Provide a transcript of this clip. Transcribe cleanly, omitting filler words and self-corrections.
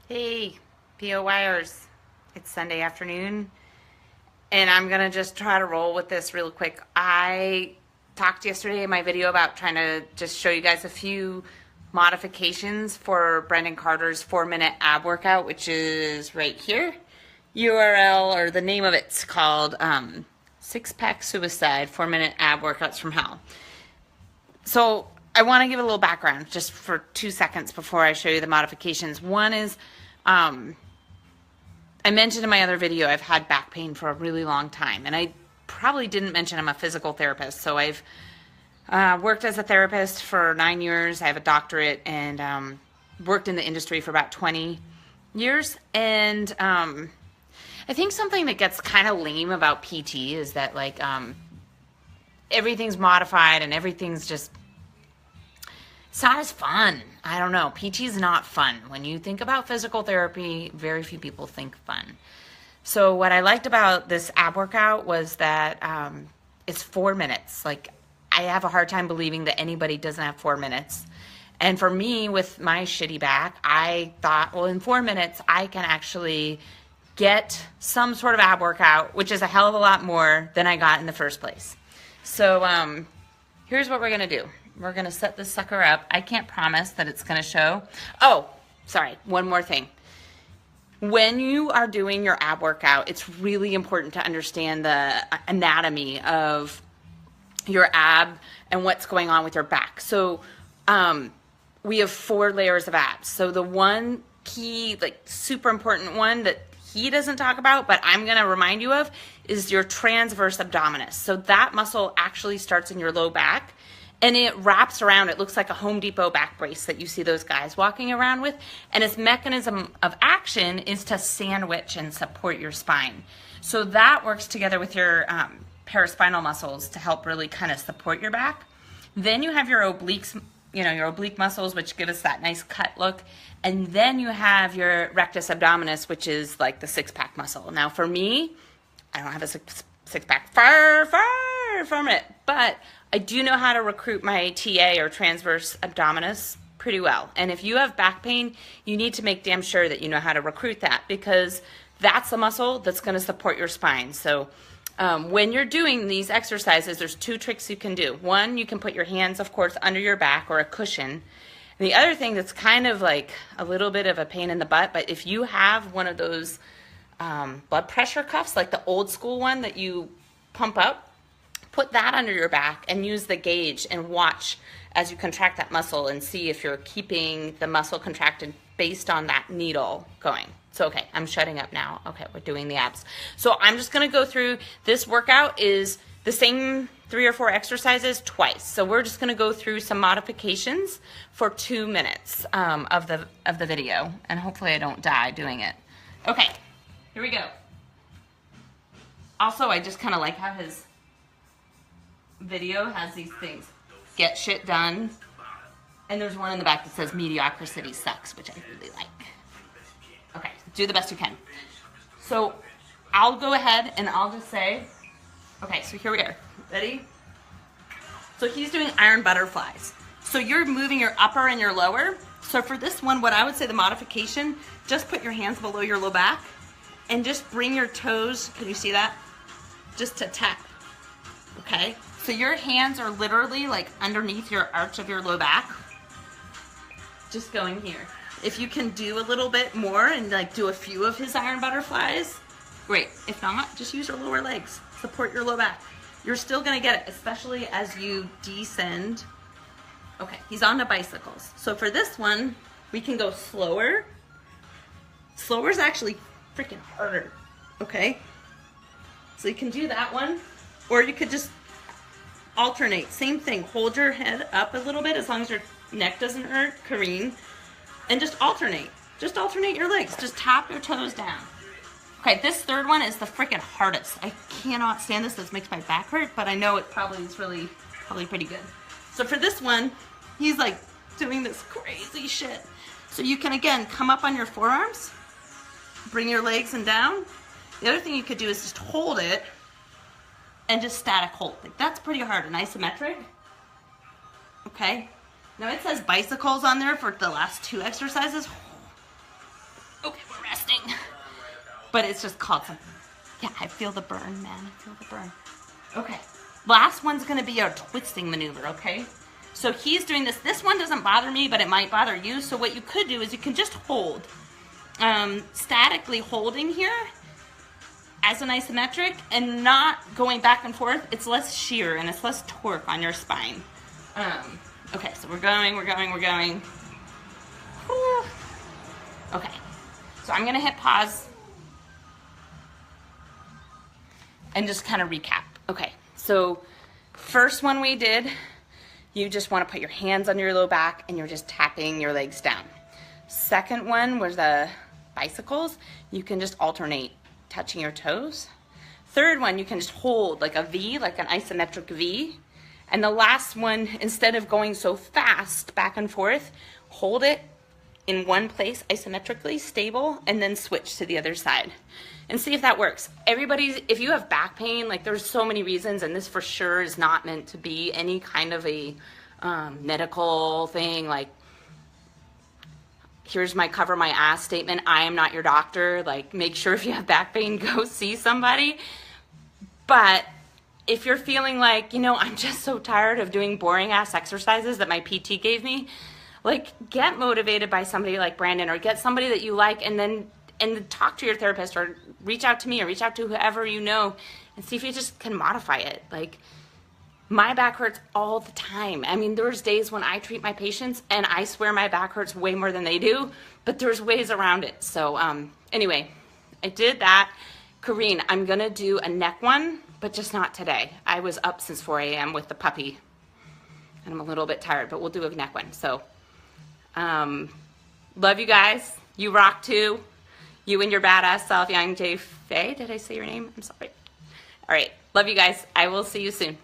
Hey, POYers. It's Sunday afternoon, and I'm going to just try to roll with this real quick. I talked yesterday in my video about trying to just show you guys a few modifications for Brendon Carter's 4-minute ab workout, which is right here. URL, or the name of it's called Six Pack Suicide 4-Minute Ab Workouts from Hell. So I want to give a little background just for 2 seconds before I show you the modifications. One is, I mentioned in my other video, I've had back pain for a really long time, and I probably didn't mention I'm a physical therapist. So I've worked as a therapist for 9 years. I have a doctorate and worked in the industry for about 20 years. And I think something that gets kind of lame about PT is that like everything's modified and everything's just, it's not as fun. I don't know. PT is not fun. When you think about physical therapy, very few people think fun. So what I liked about this ab workout was that it's 4 minutes. Like, I have a hard time believing that anybody doesn't have 4 minutes. And for me, with my shitty back, I thought, well, in 4 minutes, I can actually get some sort of ab workout, which is a hell of a lot more than I got in the first place. So here's what we're going to do. We're going to set this sucker up. I can't promise that it's going to show. Oh, sorry. One more thing. When you are doing your ab workout, it's really important to understand the anatomy of your ab and what's going on with your back. So we have 4 layers of abs. So the one key, like super important one that he doesn't talk about, but I'm going to remind you of, is your transverse abdominis. So that muscle actually starts in your low back. And it wraps around. It looks like a Home Depot back brace that you see those guys walking around with. And its mechanism of action is to sandwich and support your spine. So that works together with your paraspinal muscles to help really kind of support your back. Then you have your obliques, your oblique muscles, which give us that nice cut look. And then you have your rectus abdominis, which is like the six-pack muscle. Now for me, I don't have a six-pack, far from it, but I do know how to recruit my TA, or transverse abdominis, pretty well. And if you have back pain, you need to make damn sure that you know how to recruit that, because that's the muscle that's going to support your spine. So when you're doing these exercises, there's 2 tricks you can do. One, you can put your hands, of course, under your back or a cushion. And the other thing that's kind of like a little bit of a pain in the butt, but if you have one of those blood pressure cuffs, like the old school one that you pump up, put that under your back and use the gauge and watch as you contract that muscle and see if you're keeping the muscle contracted based on that needle going. So, okay, I'm shutting up now. Okay, we're doing the abs. So I'm just going to go through. This workout is the same 3 or 4 exercises twice. So we're just going to go through some modifications for 2 minutes of the video, and hopefully I don't die doing it. Okay, here we go. Also, I just kind of like how his video has these things: get shit done, and there's one in the back that says mediocrity sucks, which I really like. Okay, do the best you can. So I'll go ahead and I'll just say, okay, so here we are. Ready? So he's doing iron butterflies. So you're moving your upper and your lower. So for this one, what I would say the modification, just put your hands below your low back and just bring your toes, can you see that? Just to tap, okay? So your hands are literally like underneath your arch of your low back. Just going here. If you can do a little bit more and like do a few of his iron butterflies, great. If not, just use your lower legs. Support your low back. You're still gonna get it, especially as you descend. Okay, he's on the bicycles. So for this one, we can go slower. Slower is actually freaking harder, okay? So you can do that one, or you could just alternate. Same thing. Hold your head up a little bit as long as your neck doesn't hurt, careen, and just alternate. Just alternate your legs. Just tap your toes down. Okay, this third one is the freaking hardest. I cannot stand this. This makes my back hurt, but I know it probably is probably pretty good. So for this one, he's like doing this crazy shit. So you can, again, come up on your forearms, bring your legs and down. The other thing you could do is just hold it and just static hold. Like, that's pretty hard and isometric. Okay. Now it says bicycles on there for the last 2 exercises. but it's just called some. Yeah, I feel the burn, man. I feel the burn. Okay. Last one's going to be our twisting maneuver, okay? So he's doing this. This one doesn't bother me, but it might bother you. So what you could do is you can just hold. Statically holding here as an isometric and not going back and forth. It's less shear and it's less torque on your spine. Okay, so we're going. Whew. Okay, so I'm going to hit pause and just kind of recap. Okay, so first one we did, you just want to put your hands on your low back and you're just tapping your legs down. Second one was the bicycles. You can just alternate touching your toes. Third one, you can just hold like a V, like an isometric V. And the last one, instead of going so fast back and forth, hold it in one place isometrically, stable, and then switch to the other side. And see if that works. If you have back pain, like there's so many reasons, and this for sure is not meant to be any kind of a medical thing, like here's my cover my ass statement, I am not your doctor. Like, make sure if you have back pain, go see somebody. But if you're feeling like, you know, I'm just so tired of doing boring ass exercises that my PT gave me, like, get motivated by somebody like Brandon, or get somebody that you like, and talk to your therapist, or reach out to me, or reach out to whoever you know, and see if you just can modify it. Like, my back hurts all the time. I mean, there's days when I treat my patients and I swear my back hurts way more than they do, but there's ways around it. So anyway, I did that. Kareen, I'm gonna do a neck one, but just not today. I was up since 4 a.m. with the puppy and I'm a little bit tired, but we'll do a neck one. So love you guys. You rock too. You and your badass self, Yang J. Faye. Did I say your name? I'm sorry. All right. Love you guys. I will see you soon.